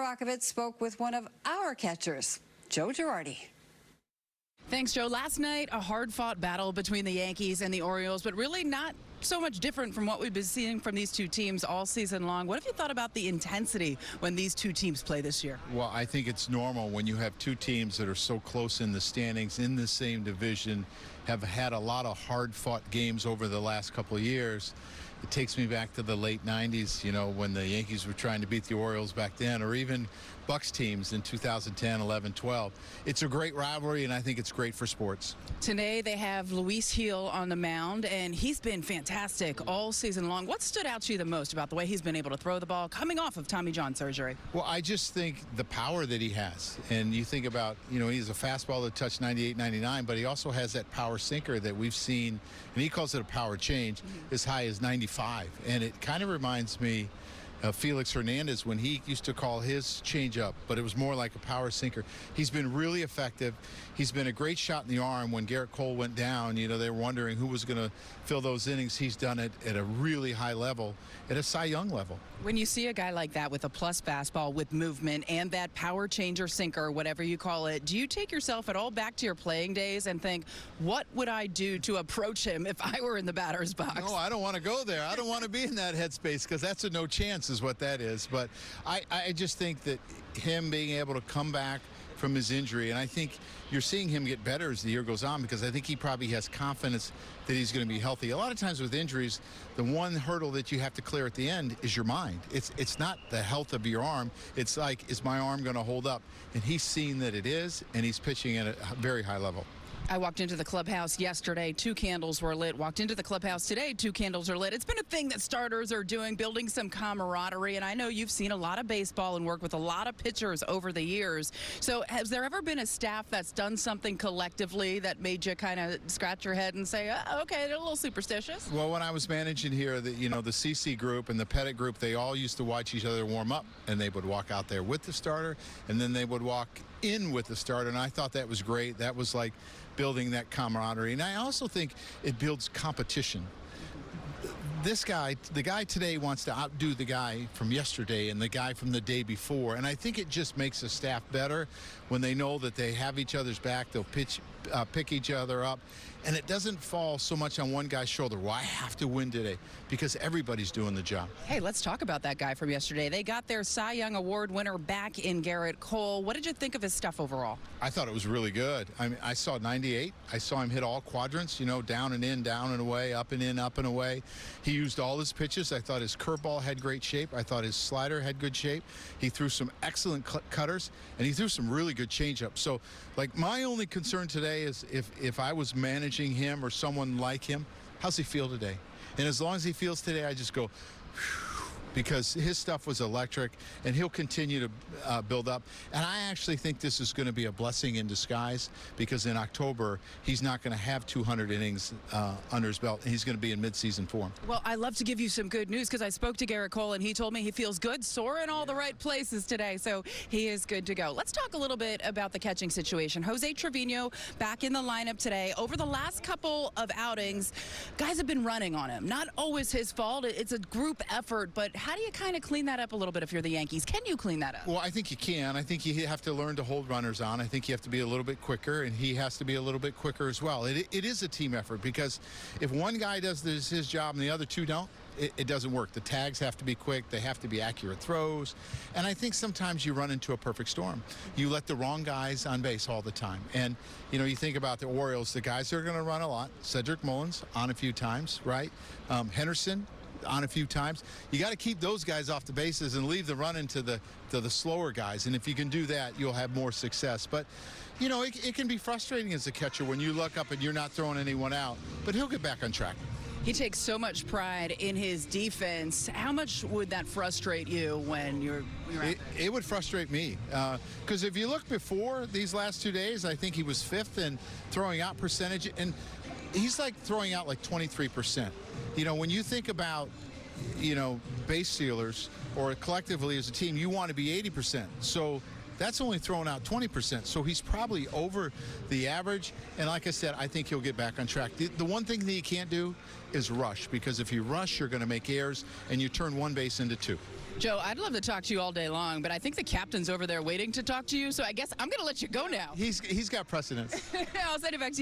Marakovits spoke with one of our catchers, Joe Girardi. Thanks, Joe. Last night, a hard-fought battle between the Yankees and the Orioles, but really not so much different from what we've been seeing from these two teams all season long. What have you thought about the intensity when these two teams play this year? Well, I think it's normal when you have two teams that are so close in the standings in the same division, have had a lot of hard-fought games over the last couple of years. It takes me back to the late 90s, you know, when the Yankees were trying to beat the Orioles back then, or even Bucks teams in 2010, 11, 12. It's a great rivalry, and I think it's great for sports. Today they have Luis Gil on the mound, and he's been fantastic all season long. What stood out to you the most about the way he's been able to throw the ball coming off of Tommy John surgery? Well, I just think the power that he has. And you think about, you know, he has a fastball that touched 98, 99, but he also has that power sinker that we've seen, and he calls it a power change, as high as 95. And it kind of reminds me of Felix Hernandez when he used to call his changeup, but it was more like a power sinker. He's been really effective. He's been a great shot in the arm. When Gerrit Cole went down, you know, they were wondering who was going to fill those innings. He's done it at a really high level, at a Cy Young level. When you see a guy like that with a plus fastball with movement and that power changer sinker, whatever you call it, do you take yourself at all back to your playing days and think, what would I do to approach him if I were in the batter's box? No, I don't want to go there. I don't want to be in that headspace, because that's a no chance is what that is. But I just think that him being able to come back from his injury, and I think you're seeing him get better as the year goes on, because I think he probably has confidence that he's going to be healthy. A lot of times with injuries, the one hurdle that you have to clear at the end is your mind. It's not the health of your arm. It's like, is my arm going to hold up? And he's seen that it is, and he's pitching at a very high level. I walked into the clubhouse yesterday, 2 candles were lit. Walked into the clubhouse today, 2 candles are lit. It's been a thing that starters are doing, building some camaraderie. And I know you've seen a lot of baseball and worked with a lot of pitchers over the years. So has there ever been a staff that's done something collectively that made you kind of scratch your head and say, oh, okay, they're a little superstitious? Well, when I was managing here, the CC group and the Pettit group, they all used to watch each other warm up, and they would walk out there with the starter, and then they would walk in with the starter. And I thought that was great. That was like building that camaraderie. And I also think it builds competition. This guy, the guy today, wants to outdo the guy from yesterday and the guy from the day before. And I think it just makes the staff better when they know that they have each other's back. They'll pick each other up. And it doesn't fall so much on one guy's shoulder. Well, I have to win today, because everybody's doing the job. Hey, let's talk about that guy from yesterday. They got their Cy Young Award winner back in Gerrit Cole. What did you think of his stuff overall? I thought it was really good. I mean, I saw 98. I saw him hit all quadrants, you know, down and in, down and away, up and in, up and away. He used all his pitches. I thought his curveball had great shape. I thought his slider had good shape. He threw some excellent cutters, and he threw some really good changeups. So, like, my only concern today is if I was managing him or someone like him, how's he feel today? And as long as he feels today, I just go, whew, because his stuff was electric, and he'll continue to build up. And I actually think this is going to be a blessing in disguise, because in October, he's not going to have 200 innings under his belt, and he's going to be in midseason form. Well, I love to give you some good news, because I spoke to Gerrit Cole, and he told me he feels good, sore in all the right places today, so he is good to go. Let's talk a little bit about the catching situation. Jose Trevino back in the lineup today. Over the last couple of outings, guys have been running on him. Not always his fault. It's a group effort, but how do you kind of clean that up a little bit if you're the Yankees? Can you clean that up? Well, I think you can. I think you have to learn to hold runners on. I think you have to be a little bit quicker, and he has to be a little bit quicker as well. It is a team effort, because if one guy does his job and the other two don't, it doesn't work. The tags have to be quick. They have to be accurate throws. And I think sometimes you run into a perfect storm. You let the wrong guys on base all the time. And, you know, you think about the Orioles, the guys that are going to run a lot. Cedric Mullins on a few times, right? Henderson on a few times. You got to keep those guys off the bases and leave the running to the slower guys. And if you can do that, you'll have more success. But, you know, it can be frustrating as a catcher when you look up and you're not throwing anyone out. But he'll get back on track. He takes so much pride in his defense. How much would that frustrate you when you're out there? It would frustrate me, because if you look before these last 2 days, I think he was 5th in throwing out percentage, and he's like throwing out like 23%. You know, when you think about, you know, base stealers or collectively as a team, you want to be 80%. So that's only thrown out 20%. So he's probably over the average. And like I said, I think he'll get back on track. The one thing that he can't do is rush, because if you rush, you're going to make errors and you turn one base into two. Joe, I'd love to talk to you all day long, but I think the captain's over there waiting to talk to you, so I guess I'm going to let you go now. He's got precedence. I'll send it back to you.